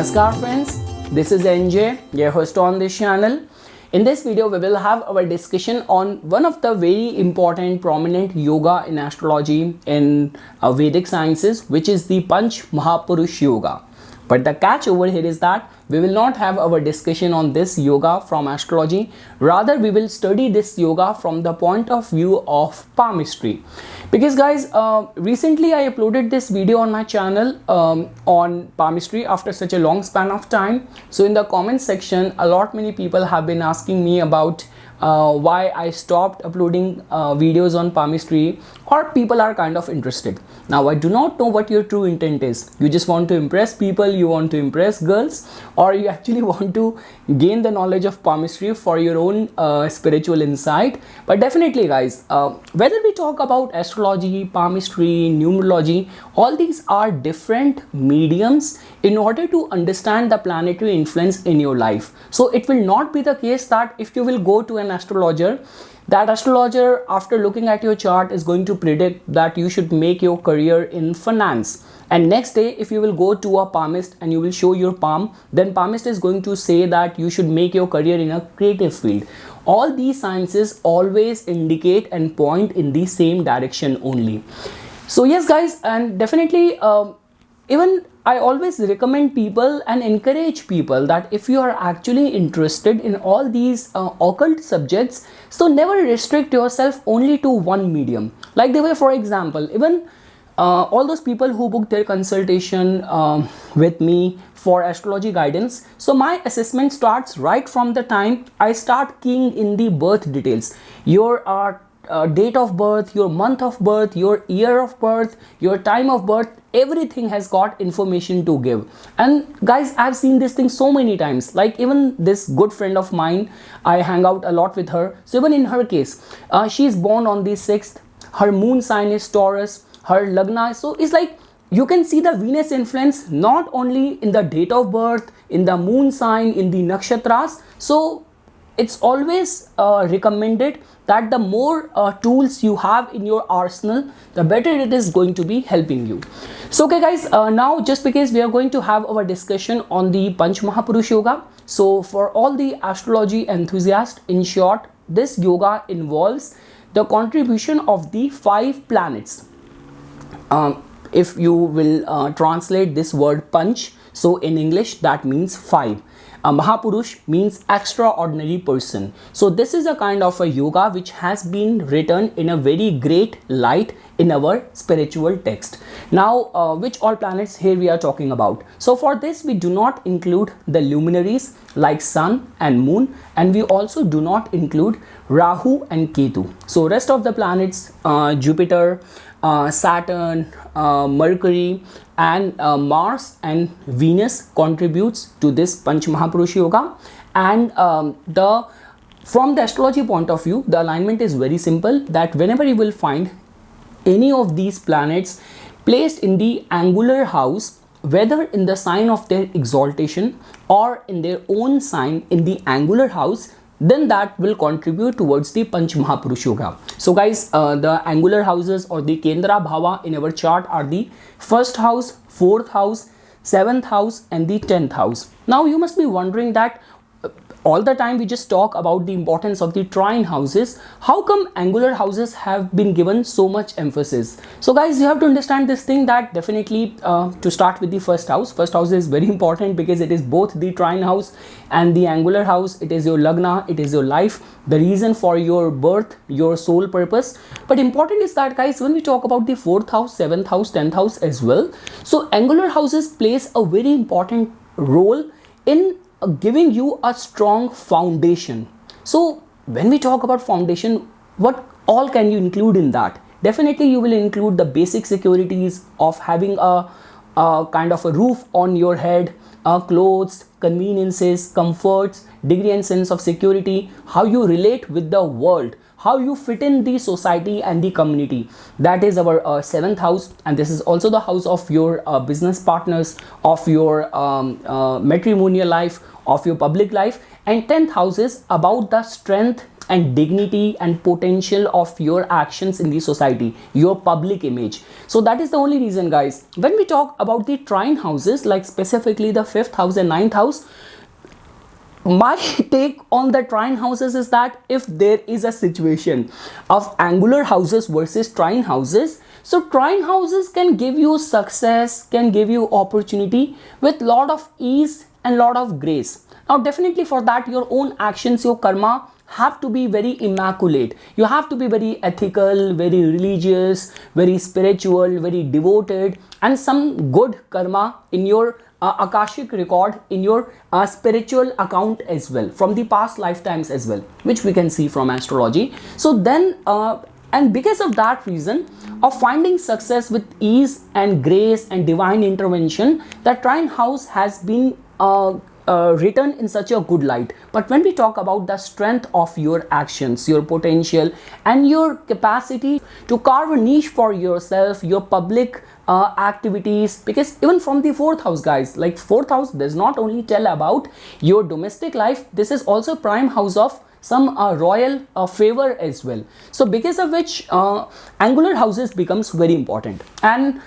Namaskar friends, this is NJ, your host on this channel. In this video, we will have our discussion on one of the very important prominent yoga in astrology in Vedic sciences, which is the PanchMahapurush Yoga. But the catch over here is that we will not have our discussion on this yoga from astrology. Rather, we will study this yoga from the point of view of palmistry. Because guys, recently I uploaded this video on my channel on palmistry after such a long span of time. So in the comment section, many people have been asking me about why I stopped uploading videos on palmistry, or people are kind of interested. Now I do not know what your true intent is. You just want to impress people, you want to impress girls, or you actually want to gain the knowledge of palmistry for your own spiritual insight. But definitely guys, whether we talk about astrology, palmistry, numerology, all these are different mediums in order to understand the planetary influence in your life. So it will not be the case that if you will go to an astrologer, that astrologer after looking at your chart is going to predict that you should make your career in finance, and next day if you will go to a palmist and you will show your palm, then palmist is going to say that you should make your career in a creative field. All these sciences always indicate and point in the same direction only. So yes guys, and definitely even I always recommend people and encourage people that if you are actually interested in all these occult subjects, so never restrict yourself only to one medium. Like the way, for example, even all those people who book their consultation with me for astrology guidance, so my assessment starts right from the time I start keying in the birth details. Your date of birth, your month of birth, your year of birth, your time of birth, everything has got information to give. And guys, I've seen this thing so many times. Like even this good friend of mine, I hang out a lot with her. So even in her case, she is born on the 6th, her moon sign is Taurus, her lagna, so it's like you can see the Venus influence not only in the date of birth, in the moon sign, in the nakshatras. So it's always recommended that the more tools you have in your arsenal, the better it is going to be helping you. So okay guys, now just because we are going to have our discussion on the PanchMahapurush Yoga, so for all the astrology enthusiasts, in short, this yoga involves the contribution of the 5 planets. If you will translate this word panch, so in English that means 5. Mahapurush means extraordinary person. So this is a kind of a yoga which has been written in a very great light in our spiritual text. Now which all planets here we are talking about? So for this we do not include the luminaries like sun and moon, and we also do not include Rahu and Ketu. So rest of the planets, Jupiter, Saturn, Mercury and Mars and Venus contributes to this PanchMahapurush Yoga. And from the astrology point of view, the alignment is very simple, that whenever you will find any of these planets placed in the angular house, whether in the sign of their exaltation or in their own sign in the angular house, then that will contribute towards the PanchMahapurush Yoga. So guys, the angular houses or the Kendra Bhava in our chart are the 1st house, 4th house, 7th house and the 10th house. Now you must be wondering that all the time we just talk about the importance of the trine houses. How come angular houses have been given so much emphasis? So guys, you have to understand this thing, that definitely to start with the 1st house. 1st house is very important because it is both the trine house and the angular house. It is your lagna, it is your life, the reason for your birth, your soul purpose. But important is that guys, when we talk about the 4th house, 7th house, 10th house as well, so angular houses plays a very important role in giving you a strong foundation. So when we talk about foundation, what all can you include in that? Definitely you will include the basic securities of having a kind of a roof on your head, clothes, conveniences, comforts, degree and sense of security, how you relate with the world, how you fit in the society and the community. That is our seventh house, and this is also the house of your business partners, of your matrimonial life, of your public life. And 10th house is about the strength and dignity and potential of your actions in the society, your public image. So that is the only reason, guys, when we talk about the trine houses, like specifically the 5th house and 9th house, my take on the trine houses is that if there is a situation of angular houses versus trine houses, so trine houses can give you success, can give you opportunity with lot of ease and lot of grace. Now definitely for that, your own actions, your karma have to be very immaculate. You have to be very ethical, very religious, very spiritual, very devoted, and some good karma in your Akashic record, in your spiritual account as well, from the past lifetimes as well, which we can see from astrology. So then and because of that reason of finding success with ease and grace and divine intervention, the trine house has been written in such a good light. But when we talk about the strength of your actions, your potential, and your capacity to carve a niche for yourself, your public activities, because even from the 4th house, guys, like 4th house does not only tell about your domestic life, this is also prime house of some royal favor as well. So because of which angular houses becomes very important. And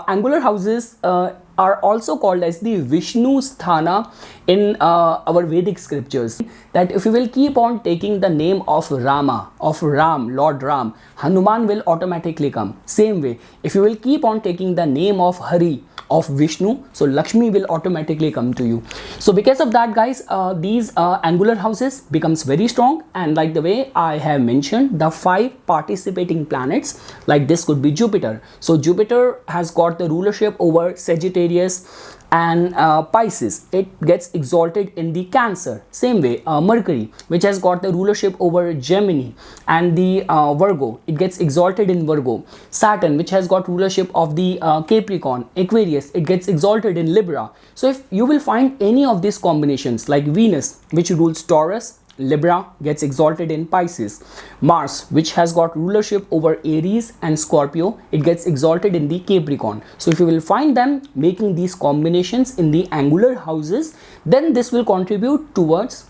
angular houses are also called as the Vishnu Sthana in our Vedic scriptures. That if you will keep on taking the name of Rama, of Ram, Lord Ram, Hanuman will automatically come. Same way, if you will keep on taking the name of Hari, of Vishnu, so Lakshmi will automatically come to you. So because of that, guys, these angular houses becomes very strong. And like the way I have mentioned, the 5 participating planets, like this could be Jupiter. So Jupiter has got the rulership over Sagittarius and Pisces. It gets exalted in the Cancer. Same way, Mercury, which has got the rulership over Gemini and the Virgo, it gets exalted in Virgo. Saturn, which has got rulership of the Capricorn, Aquarius, it gets exalted in Libra. So if you will find any of these combinations, like Venus, which rules Taurus, Libra, gets exalted in Pisces. Mars, which has got rulership over Aries and Scorpio, it gets exalted in the Capricorn. So if you will find them making these combinations in the angular houses, then this will contribute towards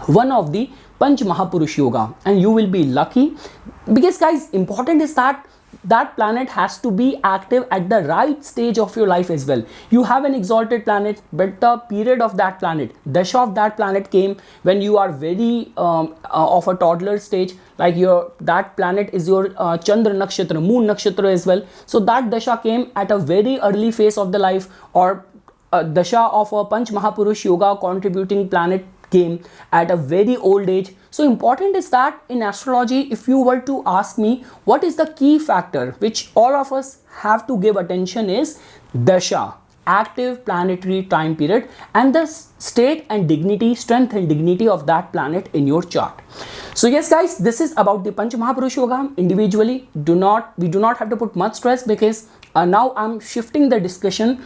one of the PanchMahapurush Yoga, and you will be lucky. Because, guys, important is that that planet has to be active at the right stage of your life as well. You have an exalted planet, but the period of that planet, dasha of that planet came when you are very of a toddler stage, like that planet is your Chandra Nakshatra, Moon Nakshatra as well. So that dasha came at a very early phase of the life, or dasha of a PanchMahapurush Yoga contributing planet came at a very old age. So important is that in astrology, if you were to ask me what is the key factor which all of us have to give attention, is dasha, active planetary time period, and the state and dignity, strength and dignity of that planet in your chart. So yes, guys, this is about the PanchMahapurush Yoga. Individually, we do not have to put much stress, because now I'm shifting the discussion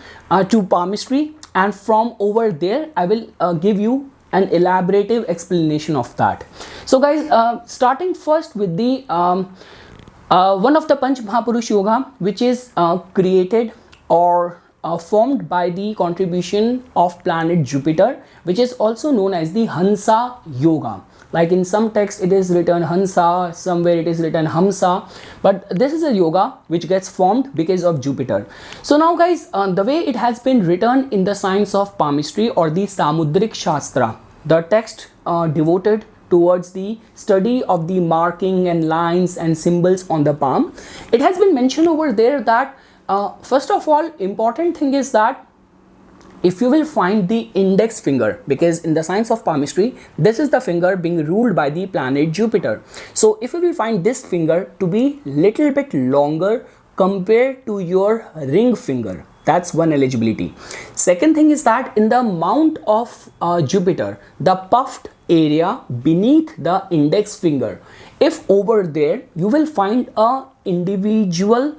to palmistry, and from over there I will give you an elaborative explanation of that. So guys, starting first with the one of the PanchMahapurush Yoga, which is created or formed by the contribution of planet Jupiter, which is also known as the Hansa Yoga. Like in some text it is written Hansa, somewhere it is written Hamsa, but this is a yoga which gets formed because of Jupiter. So now, guys, the way it has been written in the science of palmistry or the Samudrik Shastra, the text devoted towards the study of the marking and lines and symbols on the palm, it has been mentioned over there that first of all, important thing is that if you will find the index finger, because in the science of palmistry, this is the finger being ruled by the planet Jupiter. So if you will find this finger to be little bit longer compared to your ring finger, that's one eligibility. Second thing is that in the mount of Jupiter, the puffed area beneath the index finger, if over there you will find a individual,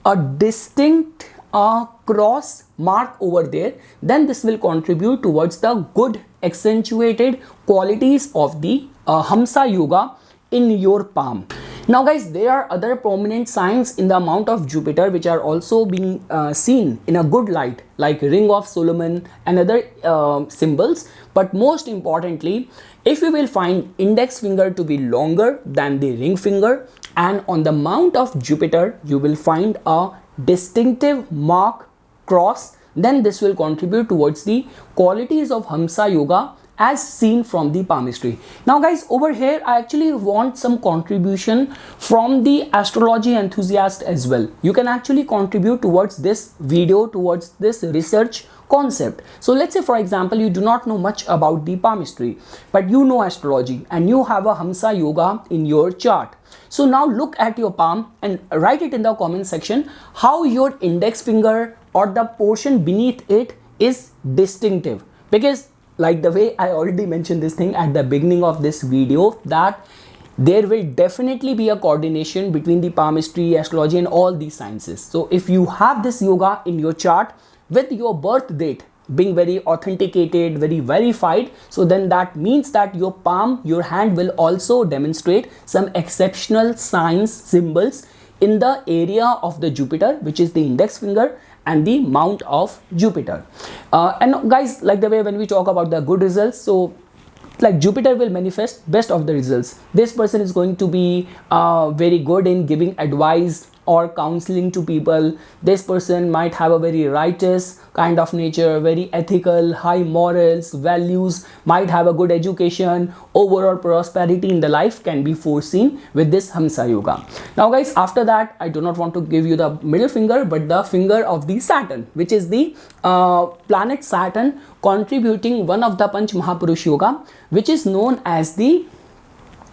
a distinct cross mark over there, then this will contribute towards the good accentuated qualities of the Hansa yoga in your palm. Now guys, there are other prominent signs in the amount of Jupiter which are also being seen in a good light, like Ring of Solomon and other symbols. But most importantly, if you will find index finger to be longer than the ring finger, and on the mount of Jupiter you will find a distinctive mark cross, then this will contribute towards the qualities of Hansa yoga as seen from the palmistry. Now guys, over here I actually want some contribution from the astrology enthusiast as well. You can actually contribute towards this video, towards this research concept. So let's say for example you do not know much about the palmistry, but you know astrology and you have a Hansa yoga in your chart. So now look at your palm and write it in the comment section how your index finger or the portion beneath it is distinctive. Because like the way I already mentioned this thing at the beginning of this video, that there will definitely be a coordination between the palmistry, astrology and all these sciences. So if you have this yoga in your chart with your birth date being very authenticated, very verified, so then that means that your palm, your hand will also demonstrate some exceptional signs, symbols in the area of the Jupiter, which is the index finger and the mount of Jupiter. And guys, like the way when we talk about the good results, so like Jupiter will manifest best of the results. This person is going to be very good in giving advice or counseling to people. This person might have a very righteous kind of nature, very ethical, high morals, values, might have a good education, overall prosperity in the life can be foreseen with this Hansa yoga. Now guys, after that I do not want to give you the middle finger, but the finger of the Saturn, which is the planet Saturn contributing one of the PanchMahapurush Yoga, which is known as the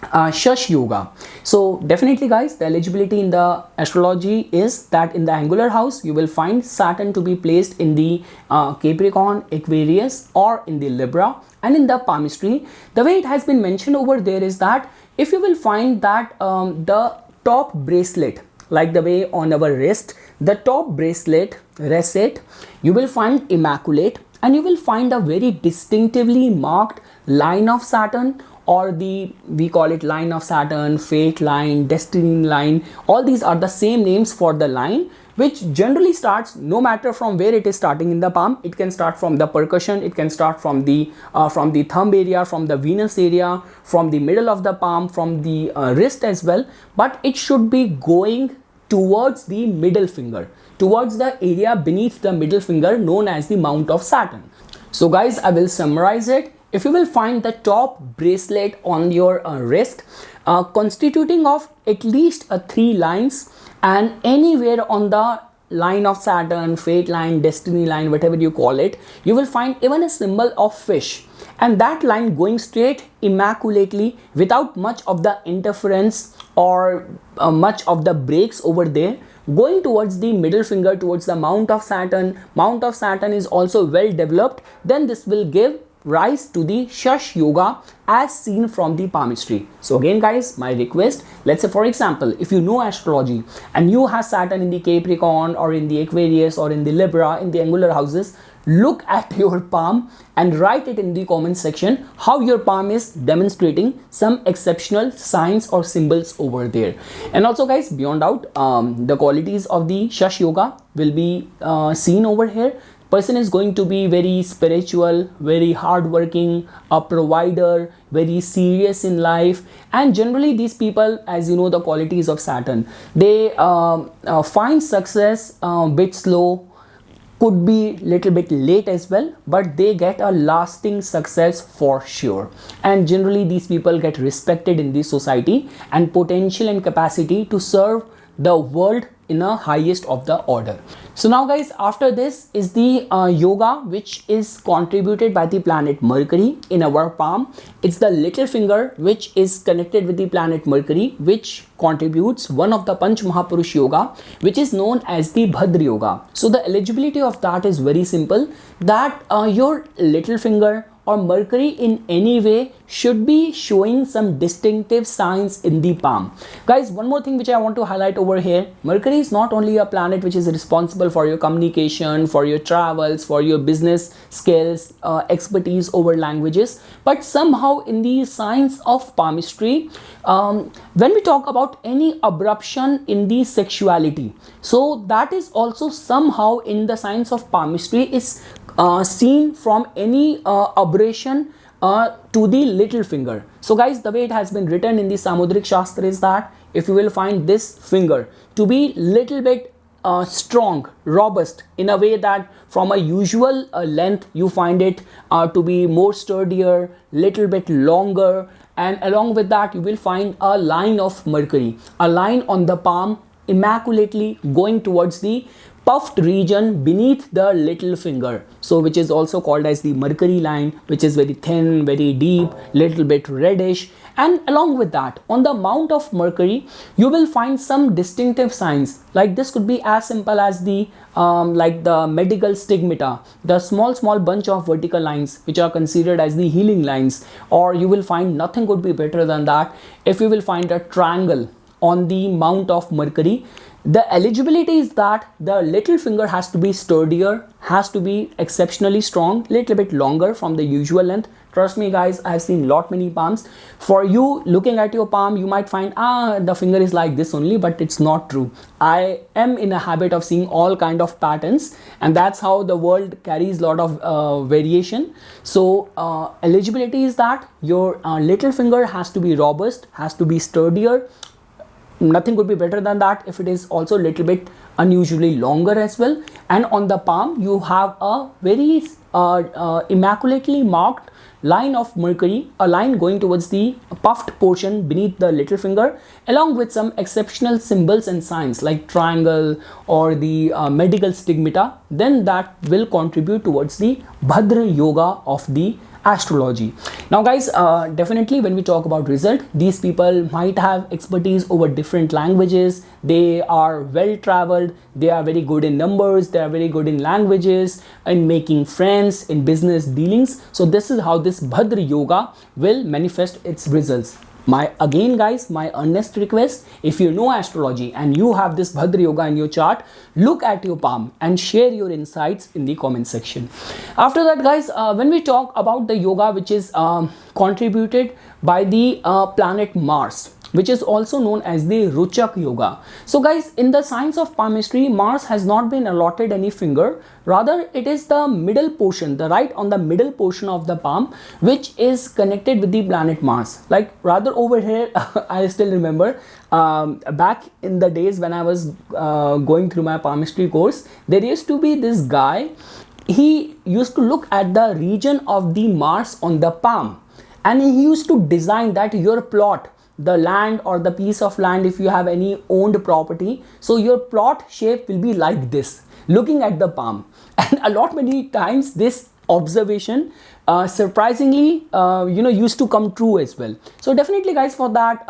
Shash yoga. So definitely guys, the eligibility in the astrology is that in the angular house you will find Saturn to be placed in the Capricorn, Aquarius or in the Libra. And in the palmistry, the way it has been mentioned over there is that if you will find that the top bracelet, like the way on our wrist, the top bracelet reset, you will find immaculate, and you will find a very distinctively marked line of Saturn, or we call it line of Saturn, fate line, destiny line. All these are the same names for the line, which generally starts no matter from where it is starting in the palm. It can start from the percussion, it can start from the thumb area, from the Venus area, from the middle of the palm, from the wrist as well, but it should be going towards the middle finger, towards the area beneath the middle finger known as the mount of Saturn. So guys, I will summarize it. If you will find the top bracelet on your wrist constituting of at least 3 lines, and anywhere on the line of Saturn, fate line, destiny line, whatever you call it, you will find even a symbol of fish, and that line going straight immaculately without much of the interference or much of the breaks over there, going towards the middle finger, towards the mount of Saturn. Mount of Saturn is also well developed, then this will give rise to the Shash yoga as seen from the palmistry. So again guys, my request, let's say for example if you know astrology and you have Saturn in the Capricorn or in the Aquarius or in the Libra in the angular houses, look at your palm and write it in the comment section how your palm is demonstrating some exceptional signs or symbols over there. And also guys, beyond doubt, the qualities of the Shash yoga will be seen over here. Person is going to be very spiritual, very hardworking, a provider, very serious in life, and generally these people, as you know the qualities of Saturn, they find success bit slow, could be little bit late as well, but they get a lasting success for sure. And generally these people get respected in this society and potential and capacity to serve the world in a highest of the order. So now guys, after this is the yoga which is contributed by the planet Mercury in our palm. It's the little finger which is connected with the planet Mercury, which contributes one of the PanchMahapurush Yoga, which is known as the Bhadra Yoga. So the eligibility of that is very simple, that your little finger or Mercury in any way should be showing some distinctive signs in the palm. Guys, one more thing which I want to highlight over here. Mercury is not only a planet which is responsible for your communication, for your travels, for your business skills, expertise over languages, but somehow in the science of palmistry, when we talk about any abruption in the sexuality, so that is also somehow in the science of palmistry is seen from any aberration to the little finger. So guys, the way it has been written in the Samudrik Shastra is that if you will find this finger to be little bit strong, robust, in a way that from a usual length you find it to be more sturdier, little bit longer, and along with that you will find a line of Mercury, a line on the palm immaculately going towards the puffed region beneath the little finger, so which is also called as the Mercury line, which is very thin, very deep, little bit reddish. And along with that, on the mount of Mercury you will find some distinctive signs, like this could be as simple as the like the medical stigmata, the small bunch of vertical lines which are considered as the healing lines, or you will find nothing could be better than that if you will find a triangle on the mount of Mercury. The eligibility is that the little finger has to be sturdier, has to be exceptionally strong, little bit longer from the usual length. Trust me guys, I have seen lot many palms. For you looking at your palm, you might find the finger is like this only, but it's not true. I am in a habit of seeing all kind of patterns, and that's how the world carries lot of variation. So eligibility is that your little finger has to be robust, has to be sturdier. Nothing could be better than that if it is also a little bit unusually longer as well. And on the palm you have a very immaculately marked line of Mercury, a line going towards the puffed portion beneath the little finger, along with some exceptional symbols and signs like triangle or the medical stigmata. Then that will contribute towards the Bhadra yoga of the astrology. Now guys, definitely when we talk about result, these people might have expertise over different languages, they are well traveled, they are very good in numbers, they are very good in languages, in making friends, in business dealings. So this is how this Bhadra yoga will manifest its results. My earnest request, if you know astrology and you have this Bhadra yoga in your chart, look at your palm and share your insights in the comment section. After that guys, when we talk about the yoga which is contributed by the planet Mars, which is also known as the Ruchak yoga. So guys, in the science of palmistry, Mars has not been allotted any finger, rather it is the middle portion, the right on the middle portion of the palm, which is connected with the planet Mars. Like rather over here, I still remember back in the days when I was going through my palmistry course, there used to be this guy, he used to look at the region of the Mars on the palm, and he used to design that your plot, the land or the piece of land, if you have any owned property, so your plot shape will be like this, looking at the palm. And a lot many times this observation surprisingly used to come true as well. So definitely guys, for that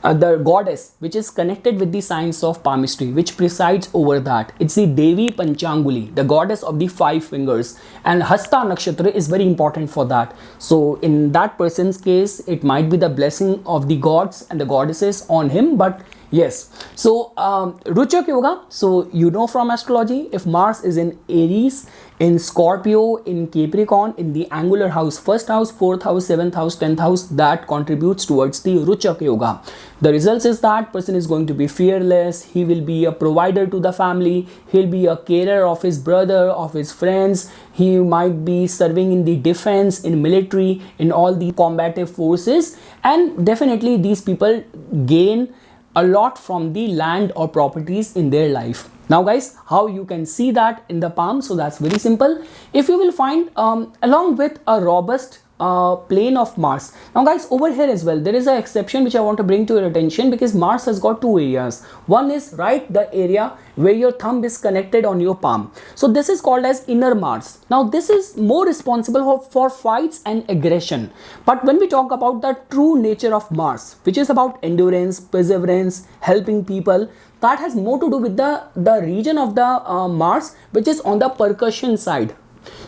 the goddess which is connected with the science of palmistry, which presides over that, it's the Devi Panchanguli, the goddess of the 5 fingers, and Hasta Nakshatra is very important for that. So in that person's case, it might be the blessing of the gods and the goddesses on him. But yes, so Ruchak yoga, so you know from astrology, if Mars is in Aries, in Scorpio, in Capricorn, in the angular house, 1st house, 4th house, 7th house, 10th house, that contributes towards the Ruchak yoga. The results is that person is going to be fearless, he will be a provider to the family, he'll be a carer of his brother, of his friends, he might be serving in the defense, in military, in all the combative forces, and definitely these people gain a lot from the land or properties in their life. Now guys, how you can see that in the palm? So that's very simple. If you will find along with a robust plane of Mars. Now guys, over here as well, there is an exception which I want to bring to your attention, because Mars has got 2 areas. One is right the area where your thumb is connected on your palm. So this is called as inner Mars. Now this is more responsible for fights and aggression. But when we talk about the true nature of Mars, which is about endurance, perseverance, helping people, that has more to do with the region of the Mars which is on the percussion side,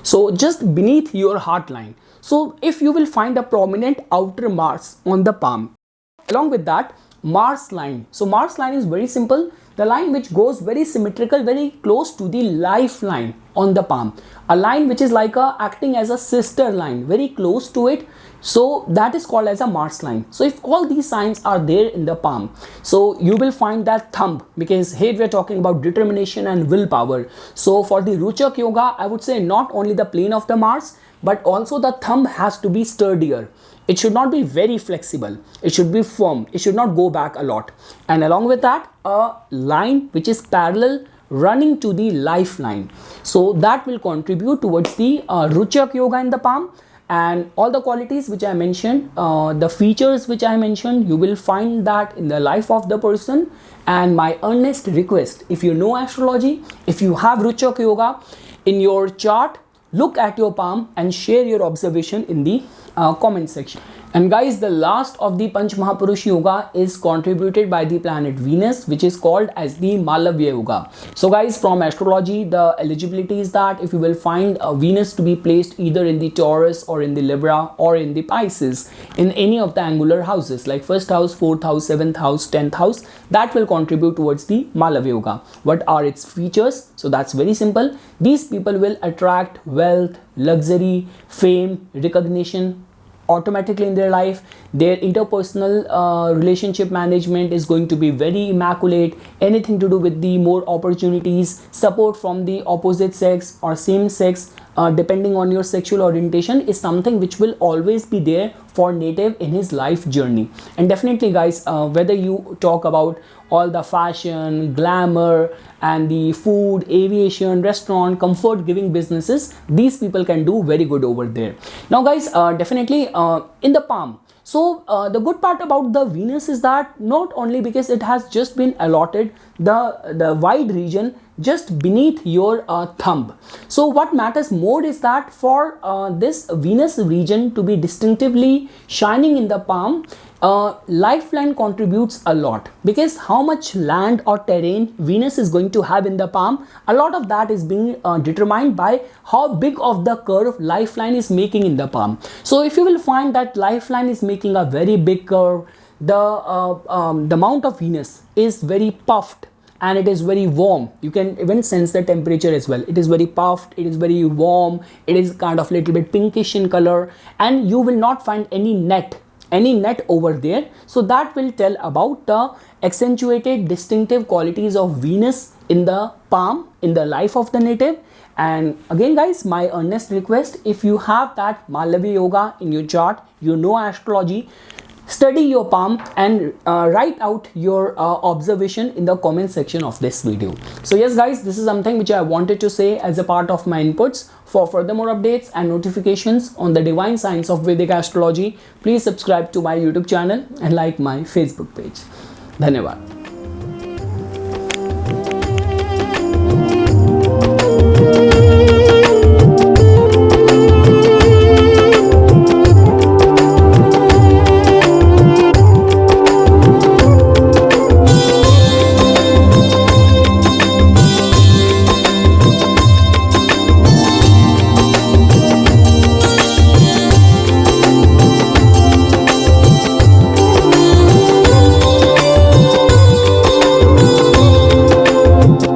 So just beneath your heart line. So if you will find a prominent outer Mars on the palm, along with that Mars line. So Mars line is very simple, the line which goes very symmetrical, very close to the lifeline on the palm, a line which is like acting as a sister line, very close to it. So that is called as a Mars line. So if all these signs are there in the palm, so you will find that thumb, because here we are talking about determination and willpower. So for the Ruchak yoga, I would say not only the plane of the Mars, but also the thumb has to be sturdier. It should not be very flexible. It should be firm. It should not go back a lot. And along with that, a line which is parallel running to the lifeline. So that will contribute towards the Ruchak yoga in the palm. And all the qualities which I mentioned, the features which I mentioned, you will find that in the life of the person. And my earnest request, if you know astrology, if you have Ruchak yoga in your chart, look at your palm and share your observation in the comment section. And guys, the last of the PanchMahapurush Yoga is contributed by the planet Venus, which is called as the Malav Yoga. So guys, from astrology, the eligibility is that if you will find Venus to be placed either in the Taurus or in the Libra or in the Pisces, in any of the angular houses like 1st house, 4th house, 7th house, 10th house, that will contribute towards the Malav Yoga. What are its features? So that's very simple. These people will attract wealth, luxury, fame, recognition automatically in their life. Their interpersonal relationship management is going to be very immaculate. Anything to do with the more opportunities, support from the opposite sex or same sex, depending on your sexual orientation, is something which will always be there for native in his life journey. And definitely guys, whether you talk about all the fashion, glamour, and the food, aviation, restaurant, comfort giving businesses, these people can do very good over there. Now guys, definitely in the palm, so the good part about the Venus is that not only because it has just been allotted the wide region just beneath your thumb. So what matters more is that for this Venus region to be distinctively shining in the palm, lifeline contributes a lot, because how much land or terrain Venus is going to have in the palm, a lot of that is being determined by how big of the curve lifeline is making in the palm. So if you will find that lifeline is making a very big curve, the mount of Venus is very puffed and it is very warm. You can even sense the temperature as well. It is very puffed, it is very warm, it is kind of little bit pinkish in color, and you will not find any net over there. So that will tell about the accentuated distinctive qualities of Venus in the palm, in the life of the native. And again guys, my earnest request, if you have that Malavi yoga in your chart, you know astrology, study your palm and write out your observation in the comment section of this video. So yes guys, this is something which I wanted to say as a part of my inputs. For further more updates and notifications on the divine science of Vedic astrology, please subscribe to my YouTube channel and like my Facebook page. Dhanyavad.